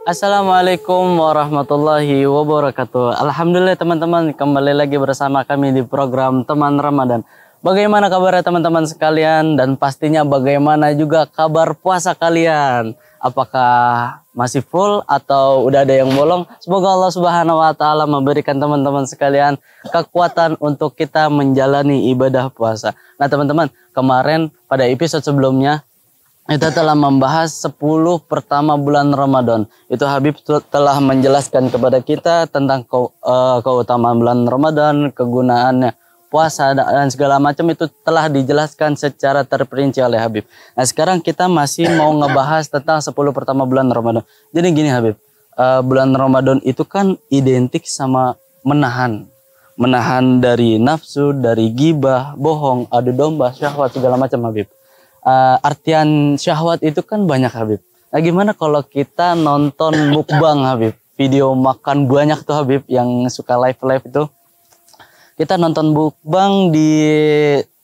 Assalamualaikum warahmatullahi wabarakatuh. Alhamdulillah teman-teman, kembali lagi bersama kami di program Teman Ramadan. Bagaimana kabarnya teman-teman sekalian, dan pastinya bagaimana juga kabar puasa kalian? Apakah masih full atau udah ada yang bolong? Semoga Allah Subhanahu wa taala memberikan teman-teman sekalian kekuatan untuk kita menjalani ibadah puasa. Nah, teman-teman, kemarin pada episode sebelumnya kita telah membahas 10 pertama bulan Ramadan. Itu Habib telah menjelaskan kepada kita tentang keutamaan bulan Ramadan, kegunaannya puasa dan segala macam itu telah dijelaskan secara terperinci oleh Habib. Nah, sekarang kita masih mau ngebahas tentang 10 pertama bulan Ramadan. Jadi gini Habib, bulan Ramadan itu kan identik sama menahan. Menahan dari nafsu, dari gibah, bohong, adu domba, syahwat segala macam Habib. Artian syahwat itu kan banyak Habib. Nah, gimana kalau kita nonton mukbang Habib, video makan banyak tuh Habib yang suka live itu. Kita nonton mukbang di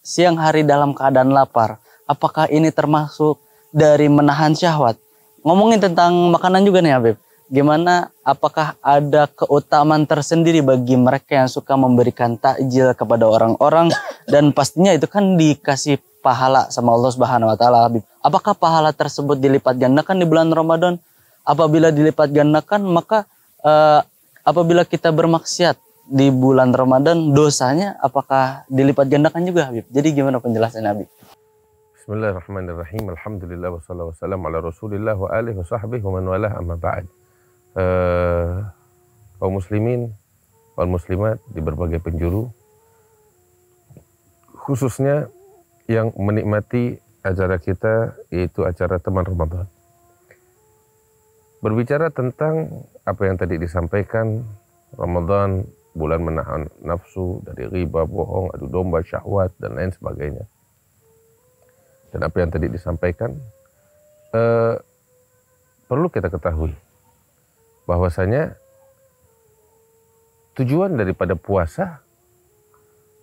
siang hari dalam keadaan lapar. Apakah ini termasuk dari menahan syahwat? Ngomongin tentang makanan juga nih Habib. Gimana, apakah ada keutamaan tersendiri bagi mereka yang suka memberikan takjil kepada orang-orang, dan pastinya itu kan dikasih pahala sama Allah Subhanahu wa taala Habib. Apakah pahala tersebut dilipat gandakan di bulan Ramadan? Apabila dilipat gandakan, maka apabila kita bermaksiat di bulan Ramadan, dosanya apakah dilipat gandakan juga Habib? Jadi gimana penjelasannya Habib? Bismillahirrahmanirrahim. Alhamdulillah wassalatu wassalamu ala Rasulillah wa alihi wa sahbihi wa man walah, amma ba'd. Kaum muslimin, kaum muslimat di berbagai penjuru, khususnya yang menikmati acara kita, yaitu acara Teman Ramadan. Berbicara tentang apa yang tadi disampaikan, Ramadan, bulan menahan nafsu dari riba, bohong, adu domba, syahwat, dan lain sebagainya. Dan apa yang tadi disampaikan, perlu kita ketahui bahwasanya tujuan daripada puasa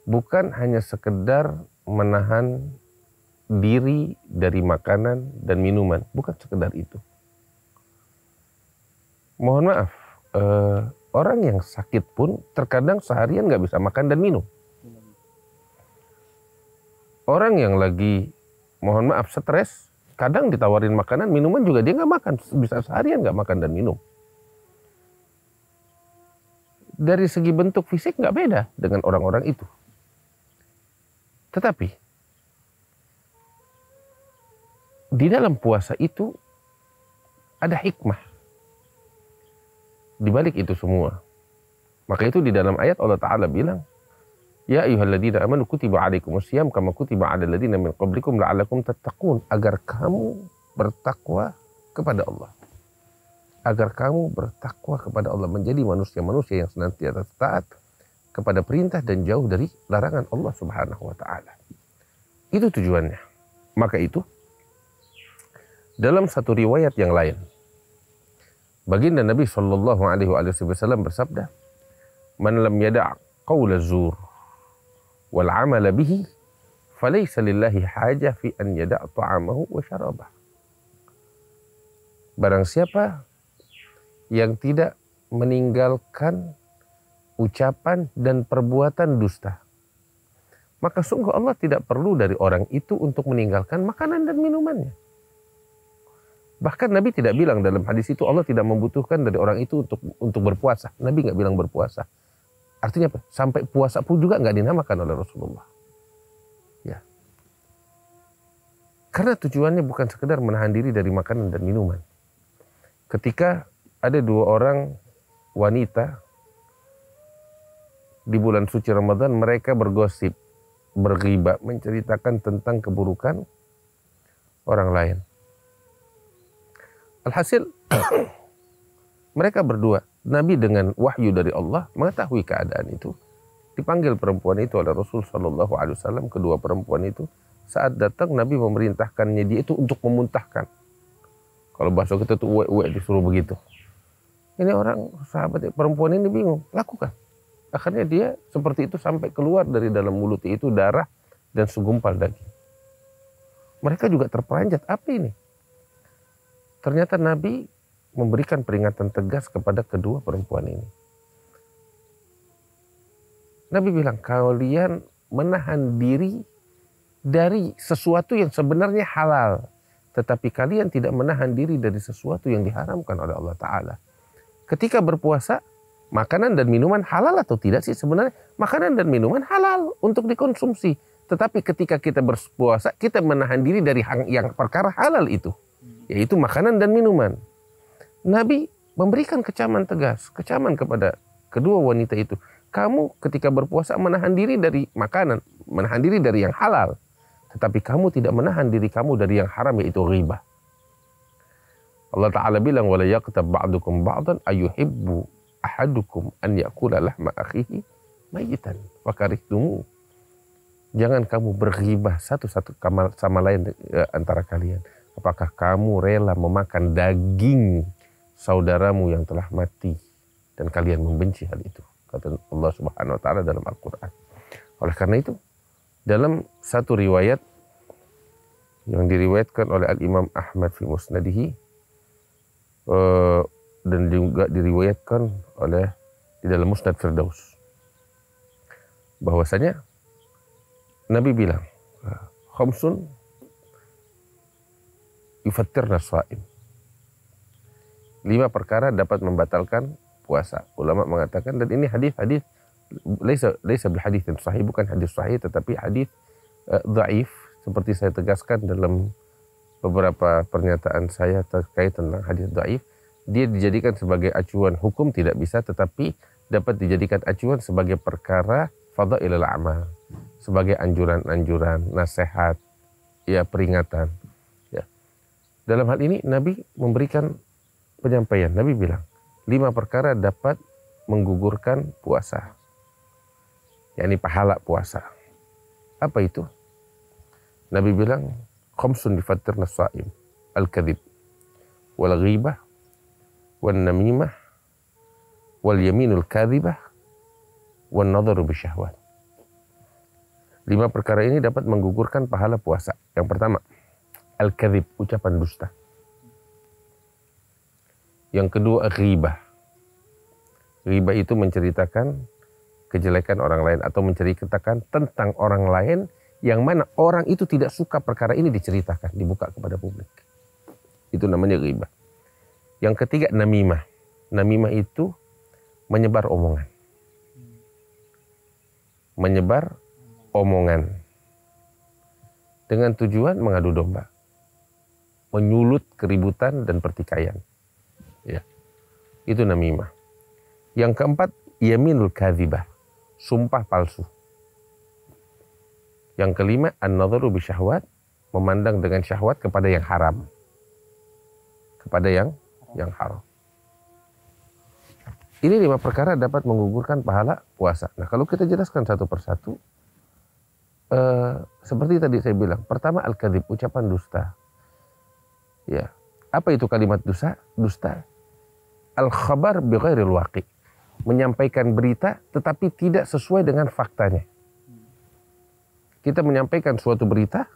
bukan hanya sekedar menahan diri dari makanan dan minuman, bukan sekedar itu. Mohon maaf, orang yang sakit pun terkadang seharian nggak bisa makan dan minum. Orang yang lagi, mohon maaf, stres, kadang ditawarin makanan, minuman juga dia nggak makan, bisa seharian nggak makan dan minum. Dari segi bentuk fisik nggak beda dengan orang-orang itu. Tetapi di dalam puasa itu ada hikmah di balik itu semua. Maka itu di dalam ayat Allah Ta'ala bilang, Ya ayyuhalladzina amanu kutiba alaikumusiyam kama kutiba alal ladzina min qablikum la'allakum tattaqun, agar kamu bertakwa kepada Allah. Agar kamu bertakwa kepada Allah, menjadi manusia-manusia yang senantiasa taat kepada perintah dan jauh dari larangan Allah Subhanahu wa taala. Itu tujuannya. Maka itu dalam satu riwayat yang lain, baginda Nabi sallallahu alaihi wasallam bersabda, "Man lam yada' qaula zur wal 'amala bihi, falaysa lillahi hajah fi an yada' ta'amahu wa syarabah." Barang siapa yang tidak meninggalkan ucapan dan perbuatan dusta, maka sungguh Allah tidak perlu dari orang itu untuk meninggalkan makanan dan minumannya. Bahkan Nabi tidak bilang dalam hadis itu, Allah tidak membutuhkan dari orang itu untuk berpuasa. Nabi nggak bilang berpuasa. Artinya apa? Sampai puasa pun juga nggak dinamakan oleh Rasulullah. Ya. Karena tujuannya bukan sekedar menahan diri dari makanan dan minuman. Ketika ada dua orang wanita di bulan suci Ramadan, mereka bergosip, berghibah, menceritakan tentang keburukan orang lain. Alhasil, mereka berdua, Nabi dengan wahyu dari Allah mengetahui keadaan itu. Dipanggil perempuan itu oleh Rasul Sallallahu Alaihi Wasallam. Kedua perempuan itu saat datang, Nabi memerintahkannya dia itu untuk memuntahkan. Kalau bahasa kita tuh uwe-uwe, disuruh begitu. Ini orang sahabat perempuan ini bingung, lakukan. Akhirnya dia seperti itu sampai keluar dari dalam mulutnya itu darah dan segumpal daging. Mereka juga terperanjat, apa ini? Ternyata Nabi memberikan peringatan tegas kepada kedua perempuan ini. Nabi bilang, kalian menahan diri dari sesuatu yang sebenarnya halal, tetapi kalian tidak menahan diri dari sesuatu yang diharamkan oleh Allah Ta'ala. Ketika berpuasa, makanan dan minuman halal atau tidak sih? Sebenarnya makanan dan minuman halal untuk dikonsumsi. Tetapi ketika kita berpuasa, kita menahan diri dari yang perkara halal itu, yaitu makanan dan minuman. Nabi memberikan kecaman tegas, kecaman kepada kedua wanita itu. Kamu ketika berpuasa menahan diri dari makanan, menahan diri dari yang halal. Tetapi kamu tidak menahan diri kamu dari yang haram, yaitu ghibah. Allah Ta'ala bilang, وَلَا يَقْتَبْ بَعْضُكُمْ بَعْضًا أَيُحِبُّ أَحَدُكُمْ أَنْ يَأْكُلَ لَحْمَ أَخِيهِ مَيِّتًا فَكَرِهْتُمُوهُ. Jangan kamu berghibah satu sama lain antara kalian. Apakah kamu rela memakan daging saudaramu yang telah mati dan kalian membenci hal itu? Kata Allah Subhanahu wa Ta'ala dalam Al-Quran. Oleh karena itu, dalam satu riwayat yang diriwayatkan oleh Al-Imam Ahmad fi Musnadihi, dan juga diriwayatkan oleh di dalam Musnad Firdaus, bahwasanya Nabi bilang, khamsun yufattirna shaim. 5 perkara dapat membatalkan puasa. Ulama mengatakan, dan ini hadis-hadis laisa bil haditsin sahih, bukan hadis sahih, tetapi hadis dhaif, seperti saya tegaskan dalam beberapa pernyataan saya terkait tentang hadis dhaif. Dia dijadikan sebagai acuan hukum tidak bisa, tetapi dapat dijadikan acuan sebagai perkara fadhailul amal, sebagai anjuran-anjuran, nasihat, ya, peringatan. Ya. Dalam hal ini Nabi memberikan penyampaian. Nabi bilang 5 perkara dapat menggugurkan puasa, yakni pahala puasa. Apa itu? Nabi bilang, khamsun yufattirna shaim, al-kadhib, wal ghibah, wan namimah, wal yaminul kadhibah, wan nadharu bisyahwat. 5 perkara ini dapat menggugurkan pahala puasa. Yang pertama, al-kadhib, ucapan dusta. Yang kedua, ghibah. Ghibah itu menceritakan kejelekan orang lain atau menceritakan tentang orang lain yang mana orang itu tidak suka perkara ini diceritakan, dibuka kepada publik. Itu namanya ghibah. Yang ketiga, namimah. Namimah itu menyebar omongan. Menyebar omongan dengan tujuan mengadu domba, menyulut keributan dan pertikaian. Ya. Itu namimah. Yang keempat, yaminul kadhibah, sumpah palsu. Yang kelima, an-nadharu bisyahwat, memandang dengan syahwat kepada yang haram. Kepada yang haram. Ini 5 perkara dapat menggugurkan pahala puasa. Nah, kalau kita jelaskan satu persatu, seperti tadi saya bilang, pertama al-kadhib, ucapan dusta. Ya. Apa itu kalimat dusta? Dusta. Al-khabar bighairil waqi', menyampaikan berita tetapi tidak sesuai dengan faktanya. Kita menyampaikan suatu berita,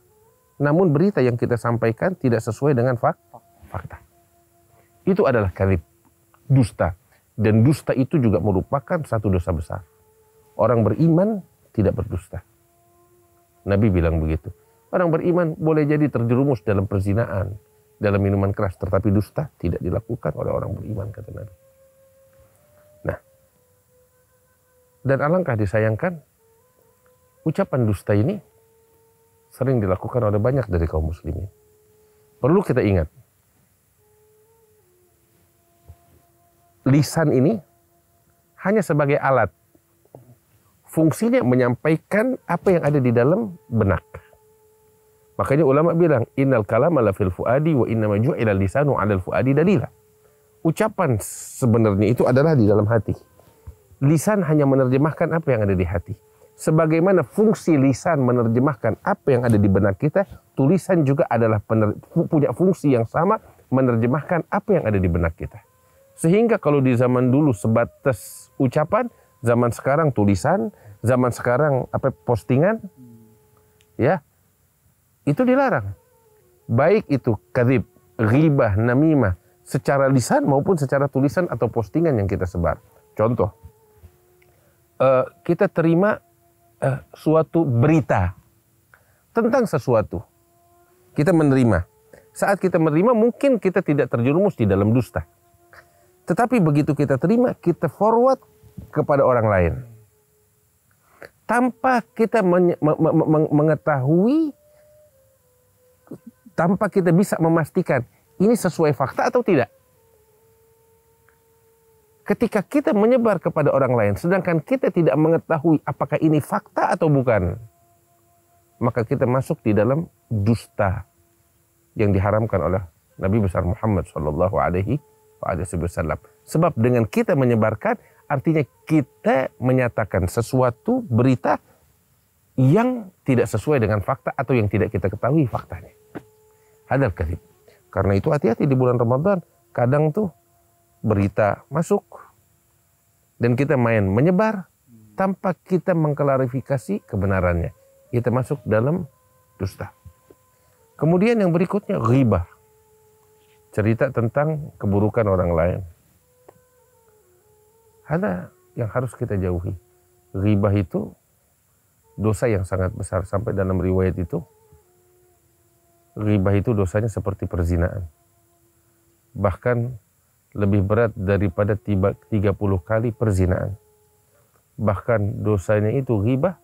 namun berita yang kita sampaikan tidak sesuai dengan fakta. Itu adalah kadhib, dusta. Dan dusta itu juga merupakan satu dosa besar. Orang beriman tidak berdusta. Nabi bilang begitu. Orang beriman boleh jadi terjerumus dalam perzinaan, dalam minuman keras, tetapi dusta tidak dilakukan oleh orang beriman, kata Nabi. Nah, dan alangkah disayangkan, ucapan dusta ini sering dilakukan oleh banyak dari kaum muslimin. Perlu kita ingat, lisan ini hanya sebagai alat. Fungsinya menyampaikan apa yang ada di dalam benak. Makanya ulama bilang, innal kalama la fil fuadi wa innama ju'ila lisanu 'alal fuadi dalila. Ucapan sebenarnya itu adalah di dalam hati. Lisan hanya menerjemahkan apa yang ada di hati. Sebagaimana fungsi lisan menerjemahkan apa yang ada di benak kita, tulisan juga adalah punya fungsi yang sama menerjemahkan apa yang ada di benak kita. Sehingga kalau di zaman dulu sebatas ucapan, zaman sekarang tulisan, zaman sekarang postingan, ya, itu dilarang. Baik itu kadhib, ghibah, namimah, secara lisan maupun secara tulisan atau postingan yang kita sebar. Contoh, kita terima suatu berita tentang sesuatu. Kita menerima. Saat kita menerima mungkin kita tidak terjerumus di dalam dusta. Tetapi begitu kita terima, kita forward kepada orang lain. Tanpa kita mengetahui, tanpa kita bisa memastikan ini sesuai fakta atau tidak. Ketika kita menyebar kepada orang lain, sedangkan kita tidak mengetahui apakah ini fakta atau bukan, maka kita masuk di dalam dusta yang diharamkan oleh Nabi besar Muhammad Sallallahu Alaihi Wasallam. Sebab dengan kita menyebarkan, artinya kita menyatakan sesuatu berita yang tidak sesuai dengan fakta atau yang tidak kita ketahui faktanya. Hadal kadhib. Karena itu hati-hati di bulan Ramadan. Kadang tuh berita masuk dan kita main menyebar tanpa kita mengklarifikasi kebenarannya. Kita masuk dalam dusta. Kemudian yang berikutnya ghibah. Cerita tentang keburukan orang lain. Ada yang harus kita jauhi. Ghibah itu dosa yang sangat besar. Sampai dalam riwayat itu, ghibah itu dosanya seperti perzinaan. Bahkan lebih berat daripada 30 kali perzinaan. Bahkan dosanya itu ghibah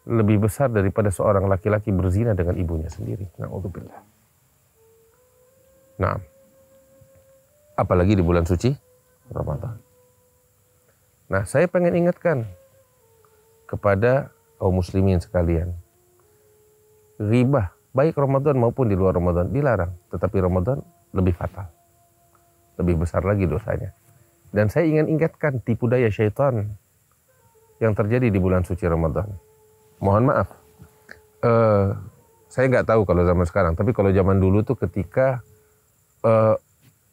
lebih besar daripada seorang laki-laki berzina dengan ibunya sendiri. Na'udzubillah. Nah, apalagi di bulan suci Ramadan. Nah, saya pengen ingatkan kepada kaum muslimin sekalian. Ghibah, baik Ramadan maupun di luar Ramadan, dilarang. Tetapi Ramadan lebih fatal. Lebih besar lagi dosanya. Dan saya ingin ingatkan tipu daya syaitan yang terjadi di bulan suci Ramadan. Mohon maaf, saya nggak tahu kalau zaman sekarang, tapi kalau zaman dulu tuh ketika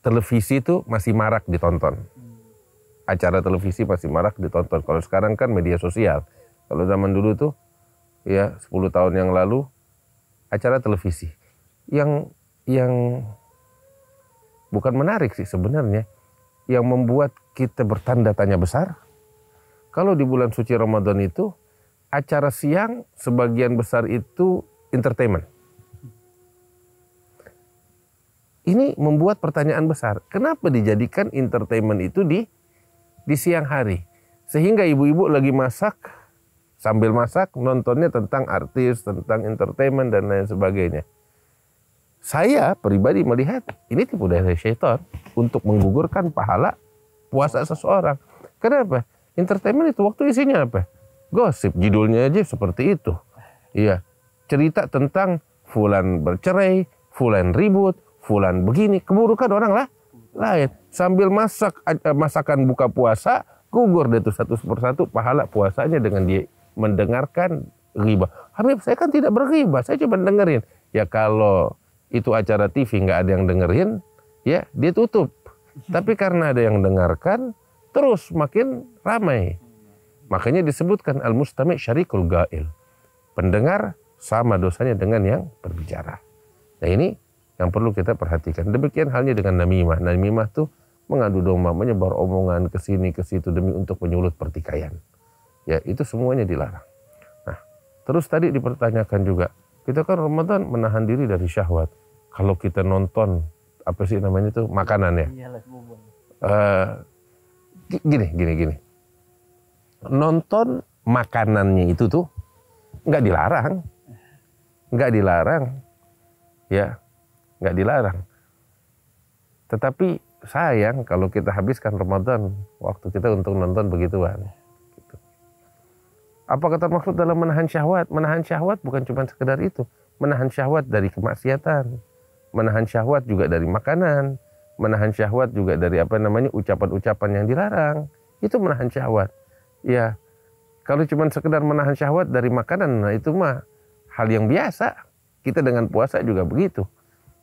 televisi itu masih marak ditonton. Acara televisi masih marak ditonton. Kalau sekarang kan media sosial. Kalau zaman dulu tuh, ya 10 tahun yang lalu, acara televisi. Yang bukan menarik sih sebenarnya, yang membuat kita bertanda tanya besar. Kalau di bulan suci Ramadan itu, acara siang sebagian besar itu entertainment. Ini membuat pertanyaan besar. Kenapa dijadikan entertainment itu di siang hari? Sehingga ibu-ibu lagi masak, sambil masak nontonnya tentang artis, tentang entertainment dan lain sebagainya. Saya pribadi melihat ini tipu daya syaitan untuk menggugurkan pahala puasa seseorang. Kenapa? Entertainment itu waktu isinya apa? Gosip, judulnya aja seperti itu. Iya, cerita tentang fulan bercerai, fulan ribut, fulan begini, keburukan orang lain. Sambil masakan buka puasa, gugur deh tuh satu persatu pahala puasanya dengan dia mendengarkan ghibah. Habib, saya kan tidak berghibah, saya cuma dengerin. Ya kalau itu acara TV nggak ada yang dengerin, ya dia tutup. Tapi karena ada yang dengarkan, terus makin ramai. Makanya disebutkan al-mustami' syarikul ga'il. Pendengar sama dosanya dengan yang berbicara. Nah ini yang perlu kita perhatikan. Demikian halnya dengan namimah. Namimah tuh mengadu domba, menyebar omongan ke sini ke situ demi untuk menyulut pertikaian. Ya itu semuanya dilarang. Nah, terus tadi dipertanyakan juga, kita kan Ramadan menahan diri dari syahwat. Kalau kita nonton apa sih namanya itu makanan ya? Gini. Nonton makanannya itu tuh nggak dilarang, ya nggak dilarang. Tetapi sayang kalau kita habiskan Ramadan waktu kita untuk nonton begituan. Gitu. Apakah termaksud dalam menahan syahwat? Menahan syahwat bukan cuma sekedar itu. Menahan syahwat dari kemaksiatan, menahan syahwat juga dari makanan, menahan syahwat juga dari ucapan-ucapan yang dilarang. Itu menahan syahwat. Ya, kalau cuma sekedar menahan syahwat dari makanan, nah itu mah hal yang biasa. Kita dengan puasa juga begitu.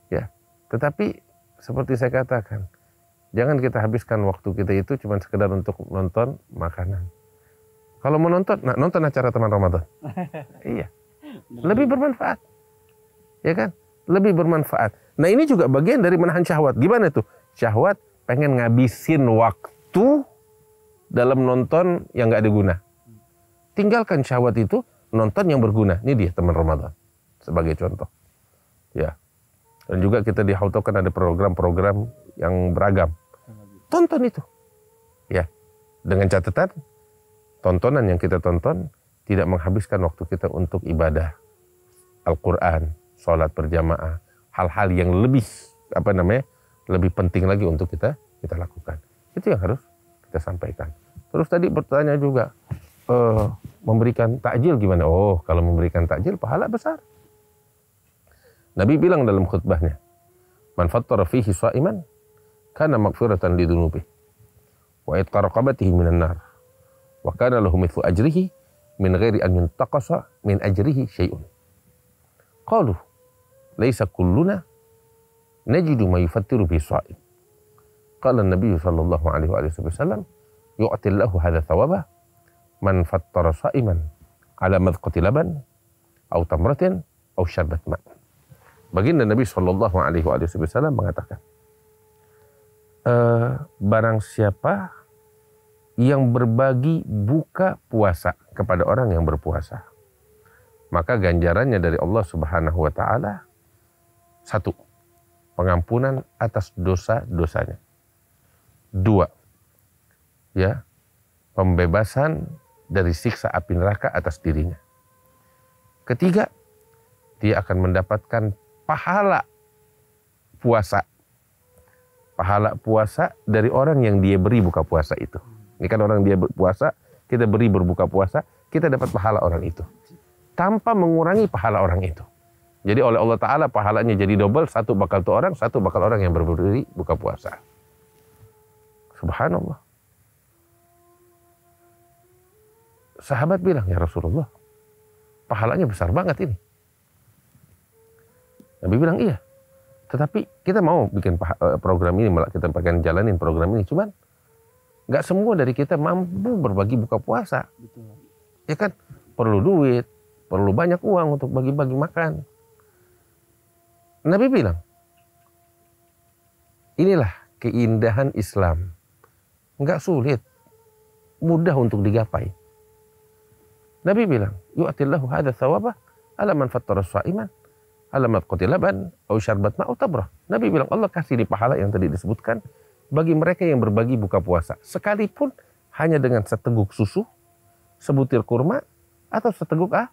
Ya, tetapi seperti saya katakan, jangan kita habiskan waktu kita itu cuma sekedar untuk nonton makanan. Kalau mau nonton, nonton acara teman Ramadan. Iya, lebih bermanfaat. Ya kan? Lebih bermanfaat. Nah ini juga bagian dari menahan syahwat. Gimana tuh? Syahwat pengen ngabisin waktu dalam nonton yang nggak ada guna. Tinggalkan syahwat itu, nonton yang berguna. Ini dia teman Ramadan sebagai contoh. Ya. Dan juga kita di Hauto kan ada program-program yang beragam. Tonton itu. Ya. Dengan catatan tontonan yang kita tonton tidak menghabiskan waktu kita untuk ibadah Al-Quran, sholat berjamaah, hal-hal yang lebih lebih penting lagi untuk kita lakukan. Itu yang harus kita sampaikan. Terus tadi bertanya juga, memberikan takjil gimana? Oh, kalau memberikan takjil pahala besar. Nabi bilang dalam khutbahnya, man fattara fihi sha'iman kana maghfiratan lidunubihi wa itqa raqabatihi minan nar wa kana lahu mithlu ajrihi min ghairi an yuntaqasa min ajrihi syai'un. Qalu laisa kulluna najidu ma yufattiru bi sha'im. Qala an-nabiy sallallahu alaihi wasallam yu'ti Allahu hadha thawaba man fattara sha'iman ala madqati laban aw tamratin aw syarbat ma'. Baginda Nabi sallallahu alaihi wasallam mengatakan, barang siapa yang berbagi buka puasa kepada orang yang berpuasa, maka ganjarannya dari Allah Subhanahu wa taala 1, pengampunan atas dosa-dosanya. 2, ya, pembebasan dari siksa api neraka atas dirinya. 3, dia akan mendapatkan pahala puasa. Pahala puasa dari orang yang dia beri buka puasa itu. Ini kan orang dia berpuasa, kita beri berbuka puasa, kita dapat pahala orang itu. Tanpa mengurangi pahala orang itu. Jadi oleh Allah Ta'ala pahalanya jadi double, 1 bakal tuh orang, 1 bakal orang yang berberi buka puasa. Subhanallah. Sahabat bilang, ya Rasulullah, pahalanya besar banget ini. Nabi bilang, iya. Tetapi kita mau bikin program ini, kita pengen jalanin program ini. Cuman nggak semua dari kita mampu berbagi buka puasa. Betul. Ya kan? Perlu duit, perlu banyak uang untuk bagi-bagi makan. Nabi bilang, inilah keindahan Islam. Nggak sulit, mudah untuk digapai. Nabi bilang, yu'atillahu hadha thawabah ala man fattara sha'iman alamat qutilaban au syarbat ma'u tabrah. Nabi bilang Allah kasih di pahala yang tadi disebutkan bagi mereka yang berbagi buka puasa, sekalipun hanya dengan seteguk susu, sebutir kurma, atau seteguk air.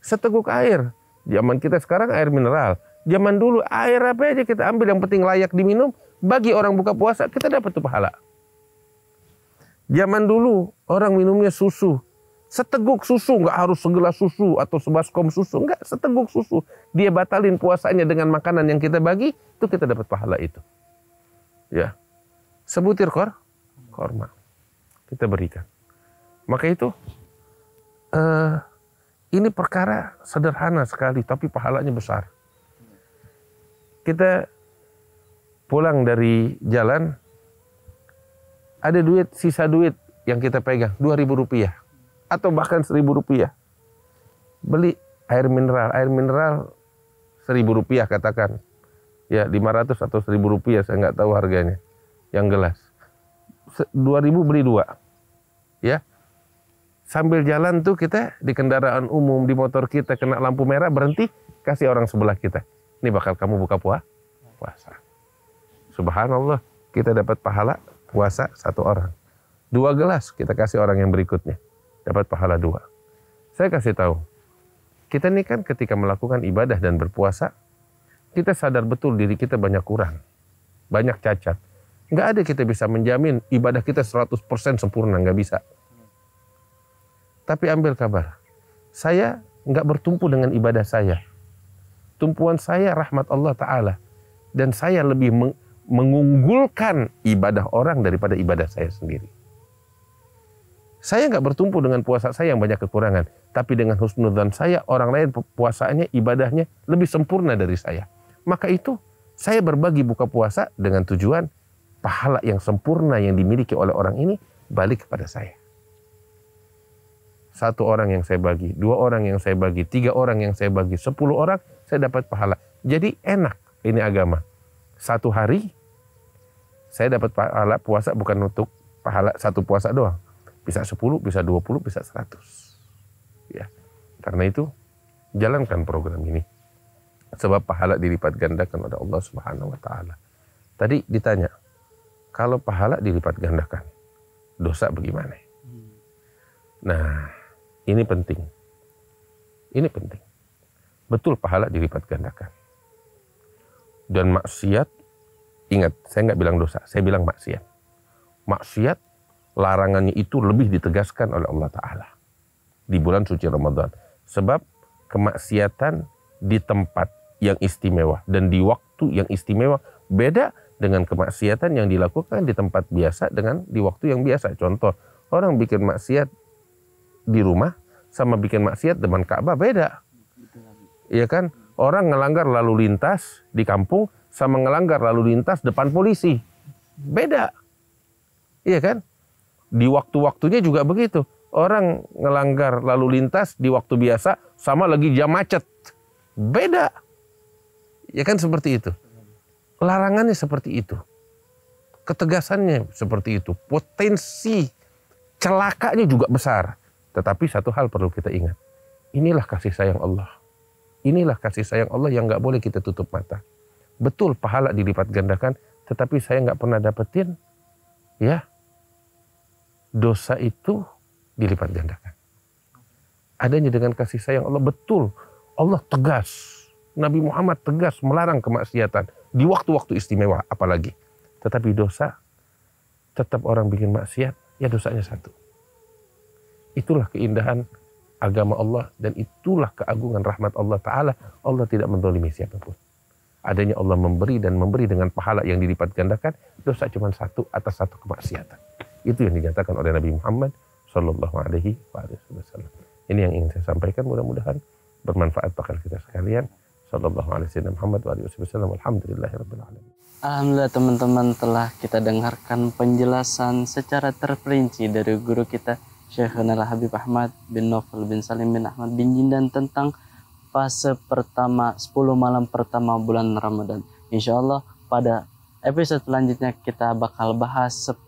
Seteguk air. Zaman kita sekarang air mineral. Zaman dulu air apa aja kita ambil yang penting layak diminum, bagi orang buka puasa kita dapat tuh pahala. Zaman dulu orang minumnya susu. Seteguk susu, nggak harus segelas susu atau sebaskom susu, nggak, seteguk susu. Dia batalin puasanya dengan makanan yang kita bagi, itu kita dapat pahala itu. Ya, sebutir korma kita berikan. Maka itu, ini perkara sederhana sekali, tapi pahalanya besar. Kita pulang dari jalan, ada duit, sisa duit yang kita pegang, 2.000 rupiah. Atau bahkan 1.000 rupiah. Beli air mineral 1.000 rupiah katakan. Ya 500 atau 1.000 rupiah, saya nggak tahu harganya. Yang gelas. 2.000 beli 2. Ya. Sambil jalan tuh kita di kendaraan umum, di motor kita kena lampu merah, berhenti, kasih orang sebelah kita. Ini bakal kamu buka puasa. Subhanallah, kita dapat pahala puasa 1 orang. 2 gelas kita kasih orang yang berikutnya. Dapat pahala 2. Saya kasih tahu, kita ini kan ketika melakukan ibadah dan berpuasa, kita sadar betul diri kita banyak kurang, banyak cacat. Nggak ada kita bisa menjamin ibadah kita 100% sempurna, nggak bisa. Tapi ambil kabar, saya nggak bertumpu dengan ibadah saya. Tumpuan saya rahmat Allah Ta'ala. Dan saya lebih mengunggulkan ibadah orang daripada ibadah saya sendiri. Saya nggak bertumpu dengan puasa saya yang banyak kekurangan. Tapi dengan husnudzan saya, orang lain puasanya, ibadahnya lebih sempurna dari saya. Maka itu, saya berbagi buka puasa dengan tujuan pahala yang sempurna yang dimiliki oleh orang ini balik kepada saya. 1 orang yang saya bagi, 2 orang yang saya bagi, 3 orang yang saya bagi, 10 orang, saya dapat pahala. Jadi enak ini agama. Satu hari saya dapat pahala puasa bukan untuk pahala satu puasa doang. Bisa 10, bisa 20, bisa 100. Ya. Karena itu jalankan program ini. Sebab pahala dilipat gandakan oleh Allah Subhanahu wa taala. Tadi ditanya, kalau pahala dilipat gandakan, dosa bagaimana? Nah, ini penting. Ini penting. Betul pahala dilipat gandakan. Dan maksiat, ingat, saya nggak bilang dosa, saya bilang maksiat. Maksiat, larangannya itu lebih ditegaskan oleh Allah Ta'ala di bulan suci Ramadan. Sebab kemaksiatan di tempat yang istimewa dan di waktu yang istimewa beda dengan kemaksiatan yang dilakukan di tempat biasa dengan di waktu yang biasa. Contoh, orang bikin maksiat di rumah sama bikin maksiat depan Ka'bah beda. Iya kan? Orang ngelanggar lalu lintas di kampung sama ngelanggar lalu lintas depan polisi. Beda. Iya kan? Di waktu-waktunya juga begitu. Orang ngelanggar lalu lintas di waktu biasa sama lagi jam macet. Beda. Ya kan seperti itu. Larangannya seperti itu. Ketegasannya seperti itu. Potensi celakanya juga besar. Tetapi satu hal perlu kita ingat. Inilah kasih sayang Allah. Inilah kasih sayang Allah yang nggak boleh kita tutup mata. Betul pahala dilipat gandakan, tetapi saya nggak pernah dapetin, ya, dosa itu dilipat gandakan. Adanya dengan kasih sayang Allah, betul. Allah tegas. Nabi Muhammad tegas melarang kemaksiatan di waktu-waktu istimewa apalagi. Tetapi dosa, tetap orang bikin maksiat, ya dosanya satu. Itulah keindahan agama Allah dan itulah keagungan rahmat Allah Ta'ala. Allah tidak menzalimi siapapun. Adanya Allah memberi dan memberi dengan pahala yang dilipat gandakan, dosa cuma satu atas satu kemaksiatan. Itu yang dinyatakan oleh Nabi Muhammad Sallallahu Alaihi Wasallam. Ini yang ingin saya sampaikan, mudah-mudahan bermanfaat bagi kita sekalian. Sallallahu Alaihi Wasallam. Alhamdulillahirabbil alamin. Alhamdulillah teman-teman, telah kita dengarkan penjelasan secara terperinci dari guru kita Syekhuna Habib Ahmad bin Naufal bin Salim bin Ahmad bin Jindan tentang fase pertama 10 malam pertama bulan Ramadan. Insya Allah pada episode selanjutnya kita bakal bahas 10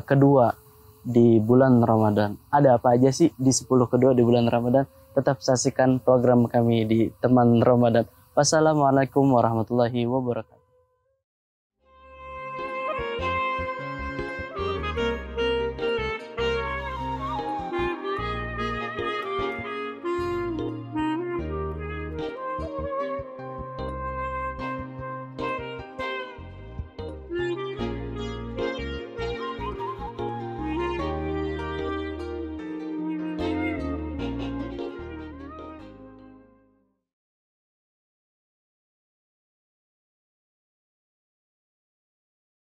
kedua di bulan Ramadan. Ada apa aja sih di 10 kedua di bulan Ramadan? Tetap saksikan program kami di Teman Ramadan. Wassalamualaikum warahmatullahi wabarakatuh.